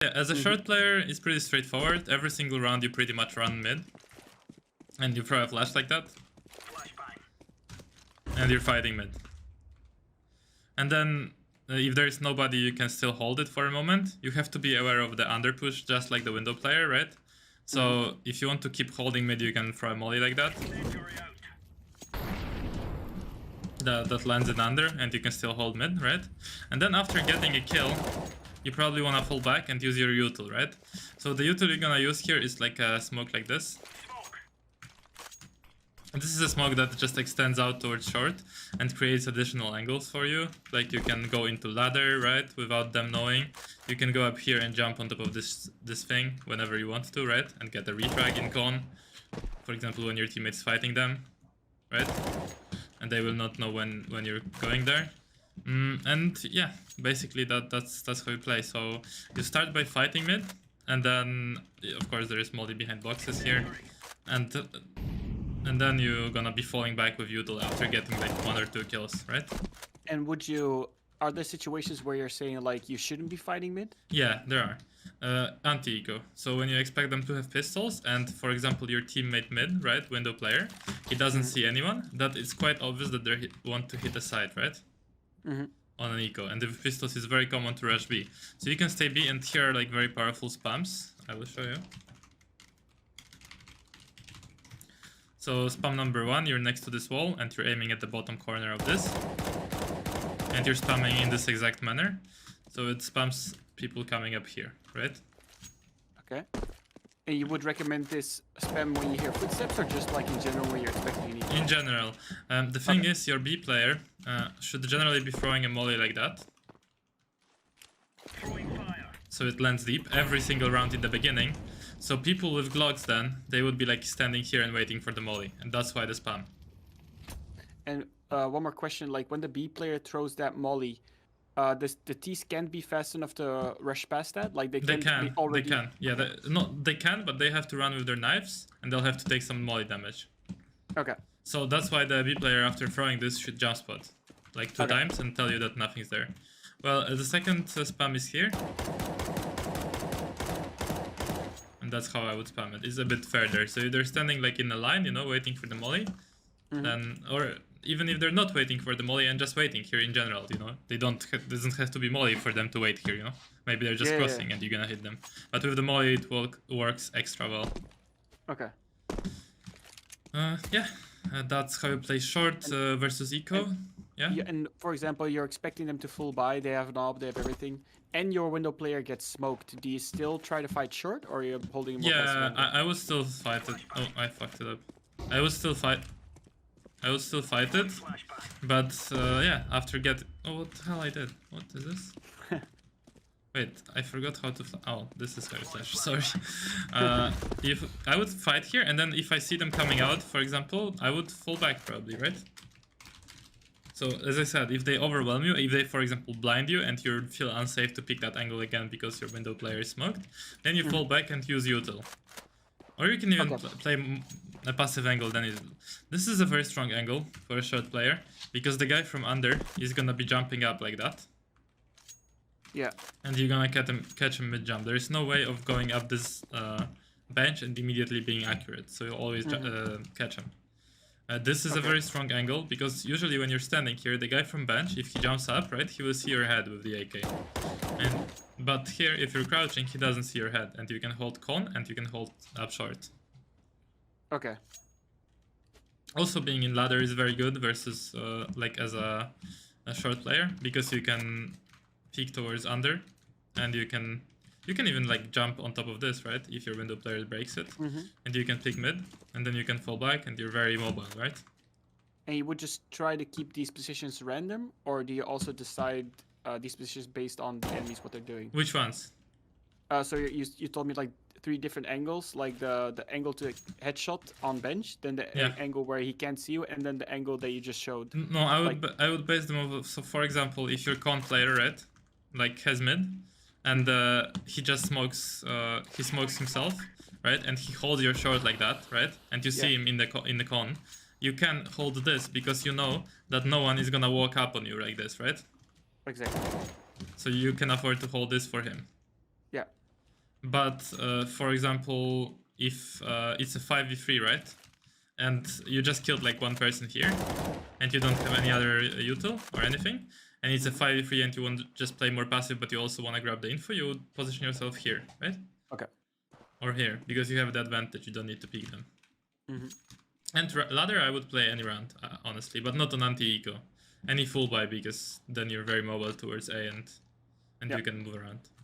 Yeah, as a short player, it's pretty straightforward. Every single round you pretty much run mid. And you throw a flash like that. And you're fighting mid. And then, if there is nobody, you can still hold it for a moment. You have to be aware of the under push, just like the window player, right? So, if you want to keep holding mid, you can throw a molly like that. That lands it under, and you can still hold mid, right? And then after getting a kill, you probably want to fall back and use your util, right? So the util you're gonna use here is like a smoke like this. And this is a smoke that just extends out towards short and creates additional angles for you. Like you can go into ladder, right, without them knowing. You can go up here and jump on top of this thing whenever you want to, right? And get a refrag in con. For example, when your teammate's fighting them, right? And they will not know when you're going there. And yeah, basically that's how you play. So you start by fighting mid, and then of course there is molly behind boxes here, and then you're gonna be falling back with util after getting like 1 or 2 kills, right? And are there situations where you're saying like you shouldn't be fighting mid? Yeah, there are. Anti-eco. So when you expect them to have pistols, and for example your teammate mid, right, window player, he doesn't see anyone, that it's quite obvious that they want to hit a side, right? On an eco. And with pistols it's very common to rush B. So you can stay B, and here are like very powerful spams. I will show you. So spam number 1, you're next to this wall and you're aiming at the bottom corner of this. And you're spamming in this exact manner. So it spams people coming up here, right? Okay. And you would recommend this spam when you hear footsteps, or just like in general when you're expecting an eco? In general. The thing is, your B player should generally be throwing a molly like that. So it lands deep every single round in the beginning. So people with Glocks then, they would be like standing here and waiting for the molly. And that's why the spam. And one more question, like when the B player throws that molly, the T's can't be fast enough to rush past that? Like they can. Yeah, they can, but they have to run with their knives, and they'll have to take some molly damage. Okay. So that's why the B player, after throwing this, should jump spot like 2 times and tell you that nothing's there. Well, the second spam is here. And that's how I would spam it. It's a bit further. So if they're standing like in a line, you know, waiting for the molly, then, or even if they're not waiting for the molly and just waiting here in general, you know, doesn't have to be molly for them to wait here, you know. Maybe they're just crossing and you're gonna hit them. But with the molly, it works extra well. Okay. Yeah, that's how you play short versus eco. And for example, you're expecting them to full buy, they have an op, they have everything, and your window player gets smoked. Do you still try to fight short, or are you holding more passive? I would still fight it. Oh, I fucked it up. I would still fight it, but yeah, after oh, what the hell I did? What is this? Wait, I forgot how to oh, this is how you flash, sorry. If I would fight here, and then if I see them coming out, for example, I would fall back probably, right? So, as I said, if they overwhelm you, if they, for example, blind you and you feel unsafe to pick that angle again because your window player is smoked, then you fall back and use util. Or you can even play a passive angle. This is a very strong angle for a short player, because the guy from under is gonna be jumping up like that. Yeah. And you're gonna catch him mid-jump. There is no way of going up this bench and immediately being accurate, so you'll always catch him. This is a very strong angle, because usually when you're standing here, the guy from bench, if he jumps up, right, he will see your head with the AK. But here, if you're crouching, he doesn't see your head, and you can hold con, and you can hold up short. Okay. Also, being in ladder is very good versus like as a short player, because you can peek towards under, and you can even like jump on top of this, right? If your window player breaks it, and you can pick mid, and then you can fall back, and you're very mobile, right? And you would just try to keep these positions random, or do you also decide these positions based on the enemies, what they're doing? Which ones? So you told me like 3 different angles, like the angle to headshot on bench, then the angle where he can't see you, and then the angle that you just showed. No, I would base them off. So for example, if your con player, right, like has mid, and he just smokes, he smokes himself, right, and he holds your short like that, right, and you see him in the con, you can hold this because you know that no one is gonna walk up on you like this, right? Exactly. So you can afford to hold this for him. Yeah. But for example, if it's a 5v3, right? And you just killed like one person here, and you don't have any other util or anything, and it's a 5v3 and you want to just play more passive, but you also want to grab the info, you would position yourself here, right? Okay. Or here, because you have the advantage, you don't need to peek them. Mm-hmm. And ladder, I would play any round, honestly, but not on anti-eco. Any full buy, because then you're very mobile towards A and you can move around.